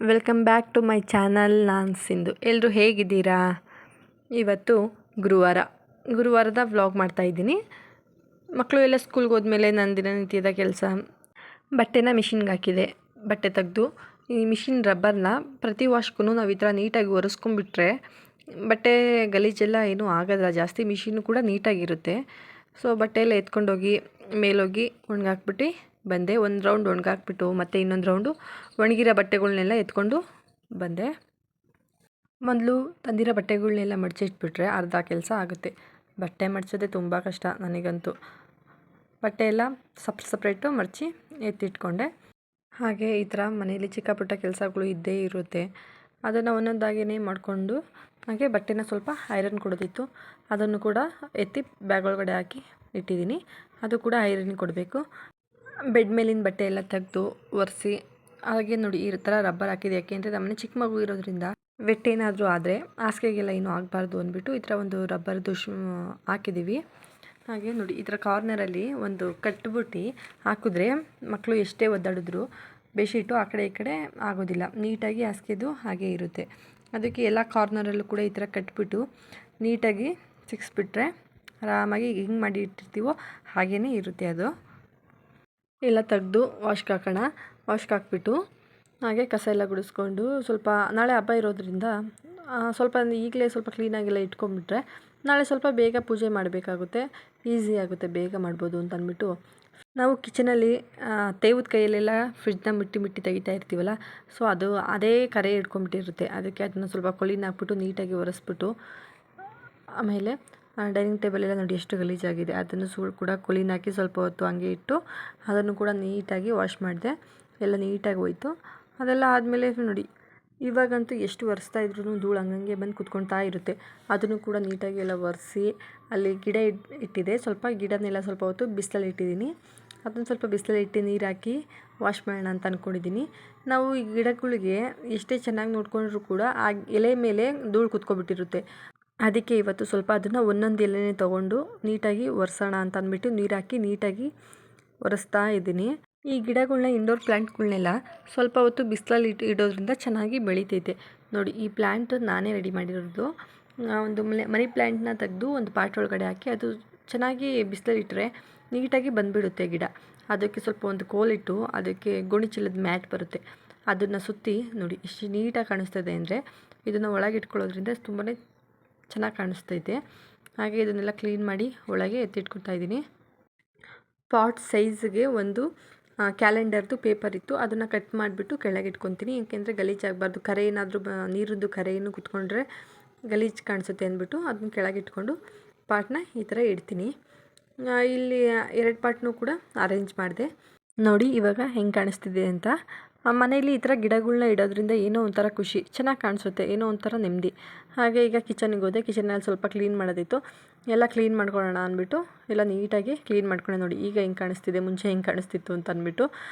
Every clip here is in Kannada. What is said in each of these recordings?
Welcome back to my channel. ನಾನು ಸಿಂಧು. ಎಲ್ಲರೂ ಹೇಗಿದ್ದೀರಾ? ಇವತ್ತು ಗುರುವಾರದ ವ್ಲಾಗ್ ಮಾಡ್ತಾಯಿದ್ದೀನಿ. ಮಕ್ಕಳು ಎಲ್ಲ ಸ್ಕೂಲ್ಗೆ ಹೋದ್ಮೇಲೆ ನನ್ನ ದಿನನಿತ್ಯದ ಕೆಲಸ. ಬಟ್ಟೆನ ಮಿಷಿನ್ಗೆ ಹಾಕಿದೆ. ಬಟ್ಟೆ ತೆಗೆದು ಈ ಮಿಷಿನ್ ರಬ್ಬರ್ನ ಪ್ರತಿ ವಾಶ್ಗೂ ನಾವು ಈ ಥರ ನೀಟಾಗಿ ಒರೆಸ್ಕೊಂಡ್ಬಿಟ್ರೆ ಬಟ್ಟೆ ಗಲೀಜೆಲ್ಲ ಏನೂ ಆಗೋದಿಲ್ಲ ಜಾಸ್ತಿ. ಮಿಷಿನ್ನು ಕೂಡ ನೀಟಾಗಿರುತ್ತೆ. ಸೊ ಬಟ್ಟೆ ಎಲ್ಲ ಎತ್ಕೊಂಡೋಗಿ ಮೇಲೋಗಿ ಒಣಗಾಕ್ಬಿಟ್ಟು ಬಂದೆ. ಒಂದು ರೌಂಡ್ ಒಣಗಾಕ್ಬಿಟ್ಟು ಮತ್ತು ಇನ್ನೊಂದು ರೌಂಡು ಒಣಗಿರೋ ಬಟ್ಟೆಗಳ್ನೆಲ್ಲ ಎತ್ಕೊಂಡು ಬಂದೆ. ಮೊದಲು ತಂದಿರೋ ಬಟ್ಟೆಗಳ್ನೆಲ್ಲ ಮಡಚಿಟ್ಬಿಟ್ರೆ ಅರ್ಧ ಕೆಲಸ ಆಗುತ್ತೆ. ಬಟ್ಟೆ ಮಡ್ಚೋದೇ ತುಂಬ ಕಷ್ಟ ನನಗಂತೂ. ಬಟ್ಟೆ ಎಲ್ಲ ಸಪ್ರೇಟು ಮಡಚಿ ಎತ್ತಿಟ್ಕೊಂಡೆ. ಹಾಗೆ ಈ ಥರ ಮನೇಲಿ ಚಿಕ್ಕ ಪುಟ್ಟ ಕೆಲಸಗಳು ಇದ್ದೇ ಇರುತ್ತೆ. ಅದನ್ನು ಒಂದೊಂದಾಗಿಯೇ ಮಾಡಿಕೊಂಡು ಹಾಗೆ ಬಟ್ಟೆನ ಸ್ವಲ್ಪ ಐರನ್ ಕೊಡೋದಿತ್ತು. ಅದನ್ನು ಕೂಡ ಎತ್ತಿ ಬ್ಯಾಗ್ ಒಳಗಡೆ ಹಾಕಿ ಇಟ್ಟಿದ್ದೀನಿ. ಅದು ಕೂಡ ಐರನ್ ಕೊಡಬೇಕು. ಬೆಡ್ ಮೇಲಿನ ಬಟ್ಟೆ ಎಲ್ಲ ತೆಗೆದು ಒರೆಸಿ ಹಾಗೆ ನೋಡಿ ಈ ಥರ ರಬ್ಬರ್ ಹಾಕಿದೆ. ಯಾಕೆಂದರೆ ನಮ್ಮನೆ ಚಿಕ್ಕ ಮಗು ಇರೋದ್ರಿಂದ ವೆಟ್ ಏನಾದರೂ ಆದರೆ ಹಾಸಿಗೆಗೆಲ್ಲ ಏನೂ ಆಗಬಾರ್ದು ಅಂದ್ಬಿಟ್ಟು ಈ ಥರ ಒಂದು ರಬ್ಬರ್ದು ಹಾಕಿದ್ದೀವಿ. ಹಾಗೆ ನೋಡಿ ಈ ಥರ ಕಾರ್ನರಲ್ಲಿ ಒಂದು ಕಟ್ಬಿಟ್ಟು ಹಾಕಿದ್ರೆ ಮಕ್ಕಳು ಎಷ್ಟೇ ಒದ್ದಾಡಿದ್ರು ಬೆಡ್ಶೀಟು ಆ ಕಡೆ ಈ ಕಡೆ ಆಗೋದಿಲ್ಲ. ನೀಟಾಗಿ ಹಾಸಿಗೆದು ಹಾಗೆ ಇರುತ್ತೆ. ಅದಕ್ಕೆ ಎಲ್ಲ ಕಾರ್ನರಲ್ಲೂ ಕೂಡ ಈ ಥರ ಕಟ್ಬಿಟ್ಟು ನೀಟಾಗಿ ಸಿಕ್ಸ್ಬಿಟ್ರೆ ಆರಾಮಾಗಿ ಹಿಂಗೆ ಮಾಡಿ ಇಟ್ಟಿರ್ತೀವೋ ಹಾಗೇ ಇರುತ್ತೆ. ಅದು ಎಲ್ಲ ತೆಗೆದು ವಾಶ್ಗೆ ಹಾಕೋಣ. ವಾಶ್ಗೆ ಹಾಕ್ಬಿಟ್ಟು ಹಾಗೆ ಕಸ ಎಲ್ಲ ಗುಡಿಸ್ಕೊಂಡು ಸ್ವಲ್ಪ ನಾಳೆ ಹಬ್ಬ ಇರೋದ್ರಿಂದ ಸ್ವಲ್ಪ ಈಗಲೇ ಸ್ವಲ್ಪ ಕ್ಲೀನಾಗೆಲ್ಲ ಇಟ್ಕೊಂಡ್ಬಿಟ್ರೆ ನಾಳೆ ಸ್ವಲ್ಪ ಬೇಗ ಪೂಜೆ ಮಾಡಬೇಕಾಗುತ್ತೆ. ಈಸಿ ಆಗುತ್ತೆ, ಬೇಗ ಮಾಡ್ಬೋದು ಅಂತ ಅಂದ್ಬಿಟ್ಟು ನಾವು ಕಿಚನಲ್ಲಿ ತೇವದ ಕೈಯಲ್ಲೆಲ್ಲ ಫ್ರಿಡ್ಜ್ನ ಮಿಟ್ಟಿ ತೆಗಿತಾ ಇರ್ತೀವಲ್ಲ, ಸೊ ಅದೇ ಕರೆ ಹಿಡ್ಕೊಂಬಿಟ್ಟಿರುತ್ತೆ. ಅದಕ್ಕೆ ಅದನ್ನು ಸ್ವಲ್ಪ ಕ್ಲೀನ್ ಹಾಕ್ಬಿಟ್ಟು ನೀಟಾಗಿ ಒರೆಸ್ಬಿಟ್ಟು ಆಮೇಲೆ ಡೈನಿಂಗ್ ಟೇಬಲ್ ಎಲ್ಲ ನೋಡಿ ಎಷ್ಟು ಗಲೀಜಾಗಿದೆ. ಅದನ್ನು ಕೂಡ ಕ್ಲೀನ್ ಹಾಕಿ ಸ್ವಲ್ಪ ಹೊತ್ತು ಹಂಗೆ ಇಟ್ಟು ಅದನ್ನು ಕೂಡ ನೀಟಾಗಿ ವಾಶ್ ಮಾಡಿದೆ. ಎಲ್ಲ ನೀಟಾಗಿ ಹೋಯಿತು. ಅದೆಲ್ಲ ಆದಮೇಲೆ ನೋಡಿ ಇವಾಗಂತೂ ಎಷ್ಟು ಒರೆಸ್ತಾ ಇದ್ರೂ ಧೂಳು ಹಂಗಂಗೆ ಬಂದು ಕುತ್ಕೊಳ್ತಾ ಇರುತ್ತೆ. ಅದನ್ನು ಕೂಡ ನೀಟಾಗಿ ಎಲ್ಲ ಒರೆಸಿ ಅಲ್ಲಿ ಗಿಡ ಇಟ್ಟಿದೆ. ಸ್ವಲ್ಪ ಗಿಡನೆಲ್ಲ ಸ್ವಲ್ಪ ಹೊತ್ತು ಬಿಸಿಲಲ್ಲಿ ಇಟ್ಟಿದ್ದೀನಿ. ಅದನ್ನು ಸ್ವಲ್ಪ ಬಿಸಿಲಲ್ಲಿ ಇಟ್ಟು ನೀರು ಹಾಕಿ ವಾಶ್ ಮಾಡೋಣ ಅಂತ ಅಂದ್ಕೊಂಡಿದ್ದೀನಿ. ನಾವು ಈ ಗಿಡಗಳಿಗೆ ಎಷ್ಟೇ ಚೆನ್ನಾಗಿ ನೋಡ್ಕೊಂಡ್ರೂ ಕೂಡ ಆ ಎಲೆ ಮೇಲೆ ಧೂಳು ಕುತ್ಕೊಬಿಟ್ಟಿರುತ್ತೆ. ಅದಕ್ಕೆ ಇವತ್ತು ಸ್ವಲ್ಪ ಅದನ್ನು ಒಂದೊಂದು ಎಲೆನೇ ತೊಗೊಂಡು ನೀಟಾಗಿ ಒರೆಸೋಣ ಅಂತ ಅಂದ್ಬಿಟ್ಟು ನೀರು ಹಾಕಿ ನೀಟಾಗಿ ಒರೆಸ್ತಾ ಇದ್ದೀನಿ. ಈ ಗಿಡಗಳನ್ನ ಇಂಡೋರ್ ಪ್ಲ್ಯಾಂಟ್ಗಳನ್ನೆಲ್ಲ ಸ್ವಲ್ಪ ಹೊತ್ತು ಬಿಸಿಲಲ್ಲಿ ಇಡೋದ್ರಿಂದ ಚೆನ್ನಾಗಿ ಬೆಳೀತೈತೆ. ನೋಡಿ ಈ ಪ್ಲ್ಯಾಂಟ್ ನಾನೇ ರೆಡಿ ಮಾಡಿರೋದು. ಒಂದು ಮನಿ ಪ್ಲ್ಯಾಂಟ್ನ ತೆಗೆದು ಒಂದು ಪಾಟ್ ಒಳಗಡೆ ಹಾಕಿ ಅದು ಚೆನ್ನಾಗಿ ಬಿಸಿಲಲ್ಲಿ ಇಟ್ಟರೆ ನೀಟಾಗಿ ಬಂದುಬಿಡುತ್ತೆ ಗಿಡ. ಅದಕ್ಕೆ ಸ್ವಲ್ಪ ಒಂದು ಕೋಲಿಟ್ಟು ಅದಕ್ಕೆ ಗೋಣಿಚೀಲದ ಮ್ಯಾಟ್ ಬರುತ್ತೆ, ಅದನ್ನು ಸುತ್ತಿ ನೋಡಿ ಎಷ್ಟು ನೀಟಾಗಿ ಕಾಣಿಸ್ತದೆ ಅಂದರೆ ಇದನ್ನು ಒಳಗೆ ಇಟ್ಕೊಳ್ಳೋದ್ರಿಂದ ತುಂಬಾ ಚೆನ್ನಾಗಿ ಕಾಣಿಸ್ತೈತೆ. ಹಾಗೆ ಇದನ್ನೆಲ್ಲ ಕ್ಲೀನ್ ಮಾಡಿ ಒಳಗೆ ಎತ್ತಿಟ್ಕೊತಾ ಇದ್ದೀನಿ. ಪಾಟ್ ಸೈಜ್ಗೆ ಒಂದು ಕ್ಯಾಲೆಂಡರ್ದು ಪೇಪರ್ ಇತ್ತು, ಅದನ್ನು ಕಟ್ ಮಾಡಿಬಿಟ್ಟು ಕೆಳಗೆ ಇಟ್ಕೊತೀನಿ. ಏಕೆಂದರೆ ಗಲೀಜಾಗಬಾರ್ದು. ಕರೆ ಏನಾದರೂ ನೀರದ್ದು ಕರೆ ಏನು ಕುತ್ಕೊಂಡ್ರೆ ಗಲೀಜು ಕಾಣಿಸುತ್ತೆ ಅಂದ್ಬಿಟ್ಟು ಅದನ್ನ ಕೆಳಗೆ ಇಟ್ಕೊಂಡು ಪಾಟ್ನ ಈ ಥರ ಇಡ್ತೀನಿ. ಇಲ್ಲಿ 2 ಪಾಟ್ನೂ ಕೂಡ ಅರೇಂಜ್ ಮಾಡಿದೆ. ನೋಡಿ ಇವಾಗ ಹೆಂಗೆ ಕಾಣಿಸ್ತಿದೆ ಅಂತ. ಮನೇಲಿ ಈ ಥರ ಗಿಡಗಳನ್ನ ಇಡೋದ್ರಿಂದ ಏನೋ ಒಂಥರ ಖುಷಿ, ಚೆನ್ನಾಗಿ ಕಾಣಿಸುತ್ತೆ, ಏನೋ ಒಂಥರ ನೆಮ್ಮದಿ. ಹಾಗೆ ಈಗ ಕಿಚನಿಗೆ ಹೋದೆ. ಕಿಚನಲ್ಲಿ ಸ್ವಲ್ಪ ಕ್ಲೀನ್ ಮಾಡೋದಿತ್ತು, ಎಲ್ಲ ಕ್ಲೀನ್ ಮಾಡ್ಕೊಳ್ಳೋಣ ಅಂದ್ಬಿಟ್ಟು ಎಲ್ಲ ನೀಟಾಗಿ ಕ್ಲೀನ್ ಮಾಡ್ಕೊಂಡೆ. ನೋಡಿ ಈಗ ಹೆಂಗೆ ಕಾಣಿಸ್ತಿದೆ, ಮುಂಚೆ ಹೆಂಗೆ ಕಾಣಿಸ್ತಿತ್ತು ಅಂತ ಅಂದ್ಬಿಟ್ಟು.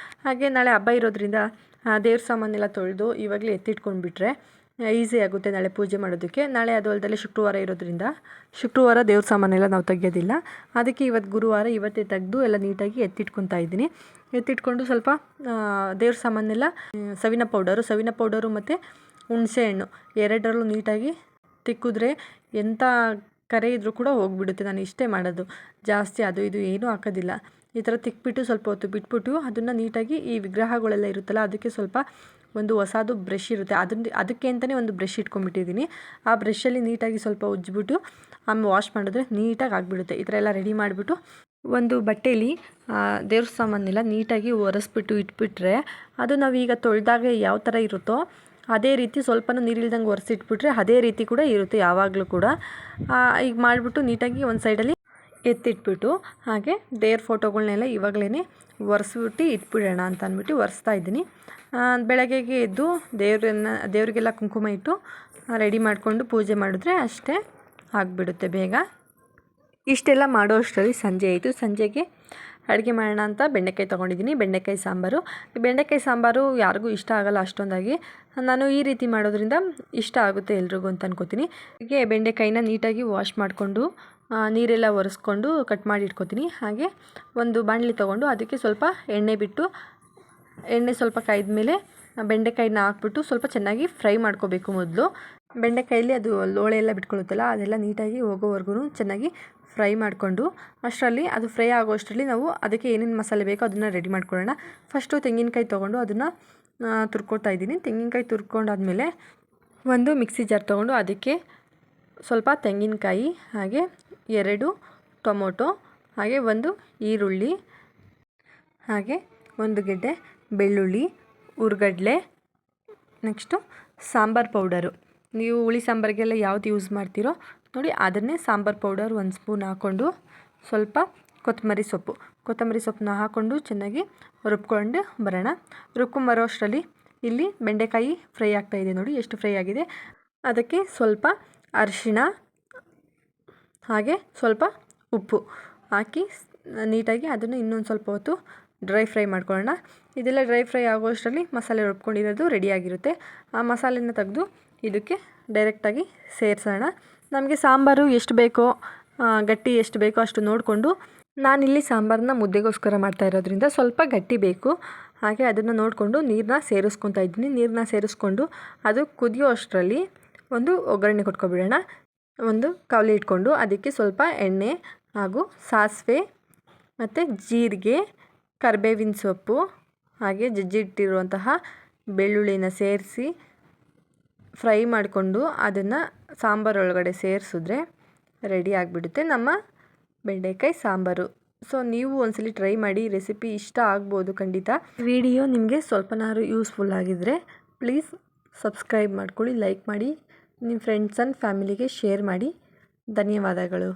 ಹಾಗೆ ನಾಳೆ ಹಬ್ಬ ಇರೋದ್ರಿಂದ ದೇವ್ರ ಸಾಮಾನೆಲ್ಲ ತೊಳೆದು ಇವಾಗಲೇ ಎತ್ತಿಟ್ಕೊಂಡ್ಬಿಟ್ರೆ ಈಸಿ ಆಗುತ್ತೆ ನಾಳೆ ಪೂಜೆ ಮಾಡೋದಕ್ಕೆ. ನಾಳೆ ಅದು ಅಲ್ಲದೆ ಶುಕ್ರವಾರ ಇರೋದ್ರಿಂದ ಶುಕ್ರವಾರ ದೇವ್ರ ಸಾಮಾನೆಲ್ಲ ನಾವು ತೆಗೆಯೋದಿಲ್ಲ. ಅದಕ್ಕೆ ಇವತ್ತು ಗುರುವಾರ ಇವತ್ತೇ ತೆಗೆದು ಎಲ್ಲ ನೀಟಾಗಿ ಎತ್ತಿಟ್ಕೊತಾ ಇದ್ದೀನಿ. ಎತ್ತಿಟ್ಕೊಂಡು ಸ್ವಲ್ಪ ದೇವ್ರ ಸಾಮಾನೆಲ್ಲ ಸವಿನ ಪೌಡರು ಮತ್ತು ಹುಣಸೆಹಣ್ಣು ಎರಡರಲ್ಲೂ ನೀಟಾಗಿ ತಿಕ್ಕಿದ್ರೆ ಎಂಥ ಕರೆ ಇದ್ದರೂ ಕೂಡ ಹೋಗಿಬಿಡುತ್ತೆ. ನಾನು ಇಷ್ಟೇ ಮಾಡೋದು, ಜಾಸ್ತಿ ಅದು ಇದು ಏನೂ ಹಾಕೋದಿಲ್ಲ. ಈ ಥರ ತಿಕ್ಬಿಟ್ಟು ಸ್ವಲ್ಪ ಹೊತ್ತು ಬಿಟ್ಬಿಟ್ಟು ಅದನ್ನು ನೀಟಾಗಿ ಈ ವಿಗ್ರಹಗಳೆಲ್ಲ ಇರುತ್ತಲ್ಲ ಅದಕ್ಕೆ ಸ್ವಲ್ಪ ಒಂದು ಹೊಸದು ಬ್ರಷ್ ಇರುತ್ತೆ, ಅದಕ್ಕೆ ಅಂತಲೇ ಒಂದು ಬ್ರಷ್ ಇಟ್ಕೊಂಡ್ಬಿಟ್ಟಿದ್ದೀನಿ. ಆ ಬ್ರಷಲ್ಲಿ ನೀಟಾಗಿ ಸ್ವಲ್ಪ ಉಜ್ಜಿಬಿಟ್ಟು ಆಮೇಲೆ ವಾಶ್ ಮಾಡಿದ್ರೆ ನೀಟಾಗಿ ಆಗಿಬಿಡುತ್ತೆ. ಈ ಥರ ಎಲ್ಲ ರೆಡಿ ಮಾಡಿಬಿಟ್ಟು ಒಂದು ಬಟ್ಟೆಯಲ್ಲಿ ದೇವ್ರ ಸಾಮಾನೆಲ್ಲ ನೀಟಾಗಿ ಒರೆಸ್ಬಿಟ್ಟು ಇಟ್ಬಿಟ್ರೆ ಅದು ನಾವೀಗ ತೊಳೆದಾಗ ಯಾವ ಥರ ಇರುತ್ತೋ ಅದೇ ರೀತಿ ಸ್ವಲ್ಪನೂ ನೀರಿಲ್ದಂಗೆ ಒರೆಸಿಟ್ಬಿಟ್ರೆ ಅದೇ ರೀತಿ ಕೂಡ ಇರುತ್ತೆ ಯಾವಾಗಲೂ ಕೂಡ. ಈಗ ಮಾಡಿಬಿಟ್ಟು ನೀಟಾಗಿ ಒಂದು ಸೈಡಲ್ಲಿ ಎತ್ತಿಟ್ಬಿಟ್ಟು ಹಾಗೆ ದೇವ್ರ ಫೋಟೋಗಳನ್ನೆಲ್ಲ ಇವಾಗಲೇ ಒರೆಸ್ಬಿಟ್ಟು ಇಟ್ಬಿಡೋಣ ಅಂತ ಅಂದ್ಬಿಟ್ಟು ಒರೆಸ್ತಾ ಇದ್ದೀನಿ. ಬೆಳಗ್ಗೆಗೆ ಎದ್ದು ದೇವರಿಗೆಲ್ಲ ಕುಂಕುಮ ಇಟ್ಟು ರೆಡಿ ಮಾಡಿಕೊಂಡು ಪೂಜೆ ಮಾಡಿದ್ರೆ ಅಷ್ಟೇ ಆಗಿಬಿಡುತ್ತೆ ಬೇಗ. ಇಷ್ಟೆಲ್ಲ ಮಾಡೋ ಅಷ್ಟರಲ್ಲಿ ಸಂಜೆ ಆಯಿತು. ಸಂಜೆಗೆ ಅಡುಗೆ ಮಾಡೋಣ ಅಂತ ಬೆಂಡೆಕಾಯಿ ತೊಗೊಂಡಿದ್ದೀನಿ. ಬೆಂಡೆಕಾಯಿ ಸಾಂಬಾರು ಯಾರಿಗೂ ಇಷ್ಟ ಆಗೋಲ್ಲ ಅಷ್ಟೊಂದಾಗಿ. ನಾನು ಈ ರೀತಿ ಮಾಡೋದ್ರಿಂದ ಇಷ್ಟ ಆಗುತ್ತೆ ಎಲ್ರಿಗೂ ಅಂತ ಅನ್ಕೋತೀನಿ. ಹೀಗೆ ಬೆಂಡೆಕಾಯಿನ ನೀಟಾಗಿ ವಾಶ್ ಮಾಡಿಕೊಂಡು ನೀರೆಲ್ಲ ಒರೆಸ್ಕೊಂಡು ಕಟ್ ಮಾಡಿ ಇಟ್ಕೊತೀನಿ. ಹಾಗೆ ಒಂದು ಬಾಣಲಿ ತೊಗೊಂಡು ಅದಕ್ಕೆ ಸ್ವಲ್ಪ ಎಣ್ಣೆ ಬಿಟ್ಟು ಎಣ್ಣೆ ಸ್ವಲ್ಪ ಕಾಯ್ದ ಮೇಲೆ ಬೆಂಡೆಕಾಯಿನ ಹಾಕ್ಬಿಟ್ಟು ಸ್ವಲ್ಪ ಚೆನ್ನಾಗಿ ಫ್ರೈ ಮಾಡ್ಕೋಬೇಕು. ಮೊದಲು ಬೆಂಡೆಕಾಯಲ್ಲಿ ಅದು ಲೋಳೆ ಎಲ್ಲ ಬಿಟ್ಕೊಳ್ಳುತ್ತಲ್ಲ, ಅದೆಲ್ಲ ನೀಟಾಗಿ ಹೋಗೋವರೆಗೂ ಚೆನ್ನಾಗಿ ಫ್ರೈ ಮಾಡಿಕೊಂಡು, ಅಷ್ಟರಲ್ಲಿ ಅದು ಫ್ರೈ ಆಗೋಷ್ಟರಲ್ಲಿ ನಾವು ಅದಕ್ಕೆ ಏನೇನು ಮಸಾಲೆ ಬೇಕೋ ಅದನ್ನು ರೆಡಿ ಮಾಡ್ಕೊಳ್ಳೋಣ. ಫಸ್ಟು ತೆಂಗಿನಕಾಯಿ ತೊಗೊಂಡು ಅದನ್ನು ತುರ್ಕೊತಾ ಇದ್ದೀನಿ. ತೆಂಗಿನಕಾಯಿ ತುರ್ಕೊಂಡಾದಮೇಲೆ ಒಂದು ಮಿಕ್ಸಿ ಜಾರ್ ತೊಗೊಂಡು ಅದಕ್ಕೆ ಸ್ವಲ್ಪ ತೆಂಗಿನಕಾಯಿ, ಹಾಗೆ 2 ಟೊಮೊಟೊ, ಹಾಗೆ 1 ಈರುಳ್ಳಿ, ಹಾಗೆ 1 ಗೆಡ್ಡೆ ಬೆಳ್ಳುಳ್ಳಿ, ಹುರ್ಗಡ್ಲೆ, ನೆಕ್ಸ್ಟು ಸಾಂಬಾರು ಪೌಡರು. ನೀವು ಹುಳಿ ಸಾಂಬಾರಿಗೆಲ್ಲ ಯಾವ್ದು ಯೂಸ್ ಮಾಡ್ತೀರೋ ನೋಡಿ ಅದನ್ನೇ ಸಾಂಬಾರು ಪೌಡರ್ 1 ಸ್ಪೂನ್ ಹಾಕ್ಕೊಂಡು, ಸ್ವಲ್ಪ ಕೊತ್ತಂಬರಿ ಸೊಪ್ಪನ್ನ ಹಾಕ್ಕೊಂಡು ಚೆನ್ನಾಗಿ ರುಬ್ಕೊಂಡು ಬರೋಣ. ರುಬ್ಕೊಂಬರೋ ಅಷ್ಟರಲ್ಲಿ ಇಲ್ಲಿ ಬೆಂಡೆಕಾಯಿ ಫ್ರೈ ಆಗ್ತಾಯಿದೆ ನೋಡಿ, ಎಷ್ಟು ಫ್ರೈ ಆಗಿದೆ. ಅದಕ್ಕೆ ಸ್ವಲ್ಪ ಅರಿಶಿಣ, ಹಾಗೆ ಸ್ವಲ್ಪ ಉಪ್ಪು ಹಾಕಿ ನೀಟಾಗಿ ಅದನ್ನು ಇನ್ನೊಂದು ಸ್ವಲ್ಪ ಹೊತ್ತು ಡ್ರೈ ಫ್ರೈ ಮಾಡ್ಕೊಳ್ಳೋಣ. ಇದೆಲ್ಲ ಡ್ರೈ ಫ್ರೈ ಆಗೋಷ್ಟರಲ್ಲಿ ಮಸಾಲೆ ರುಬ್ಕೊಂಡಿರೋದು ರೆಡಿಯಾಗಿರುತ್ತೆ. ಆ ಮಸಾಲೆನ ತೆಗೆದು ಇದಕ್ಕೆ ಡೈರೆಕ್ಟಾಗಿ ಸೇರಿಸೋಣ. ನಮಗೆ ಸಾಂಬಾರು ಎಷ್ಟು ಬೇಕೋ, ಗಟ್ಟಿ ಎಷ್ಟು ಬೇಕೋ ಅಷ್ಟು ನೋಡಿಕೊಂಡು, ನಾನಿಲ್ಲಿ ಸಾಂಬಾರನ್ನ ಮುದ್ದೆಗೋಸ್ಕರ ಮಾಡ್ತಾ ಇರೋದ್ರಿಂದ ಸ್ವಲ್ಪ ಗಟ್ಟಿ ಬೇಕು. ಹಾಗೆ ಅದನ್ನು ನೋಡಿಕೊಂಡು ನೀರನ್ನ ಸೇರಿಸ್ಕೊತಾ ಇದ್ದೀನಿ. ನೀರನ್ನ ಸೇರಿಸ್ಕೊಂಡು ಅದು ಕುದಿಯೋ ಅಷ್ಟರಲ್ಲಿ ಒಂದು ಒಗ್ಗರಣೆ ಕೊಟ್ಕೊಬಿಡೋಣ. ಒಂದು ಕವಲಿ ಇಟ್ಕೊಂಡು ಅದಕ್ಕೆ ಸ್ವಲ್ಪ ಎಣ್ಣೆ ಹಾಗೂ ಸಾಸಿವೆ ಮತ್ತು ಜೀರಿಗೆ, ಕರಿಬೇವಿನ ಸೊಪ್ಪು, ಹಾಗೆ ಜಜ್ಜಿಟ್ಟಿರುವಂತಹ ಬೆಳ್ಳುಳ್ಳಿನ ಸೇರಿಸಿ ಫ್ರೈ ಮಾಡಿಕೊಂಡು ಅದನ್ನು ಸಾಂಬಾರೊಳಗಡೆ ಸೇರಿಸಿದ್ರೆ ರೆಡಿ ಆಗಿಬಿಡುತ್ತೆ ನಮ್ಮ ಬೆಂಡೆಕಾಯಿ ಸಾಂಬಾರು. ಸೊ ನೀವು ಒಂದ್ಸಲಿ ಟ್ರೈ ಮಾಡಿ, ರೆಸಿಪಿ ಇಷ್ಟ ಆಗ್ಬೋದು ಖಂಡಿತ. ವಿಡಿಯೋ ನಿಮಗೆ ಸ್ವಲ್ಪನಾದ್ರು ಯೂಸ್ಫುಲ್ ಆಗಿದ್ದರೆ ಪ್ಲೀಸ್ ಸಬ್ಸ್ಕ್ರೈಬ್ ಮಾಡ್ಕೊಳ್ಳಿ, ಲೈಕ್ ಮಾಡಿ, ನಿಮ್ಮ ಫ್ರೆಂಡ್ಸ್ ಆ್ಯಂಡ್ ಫ್ಯಾಮಿಲಿಗೆ ಶೇರ್ ಮಾಡಿ. ಧನ್ಯವಾದಗಳು.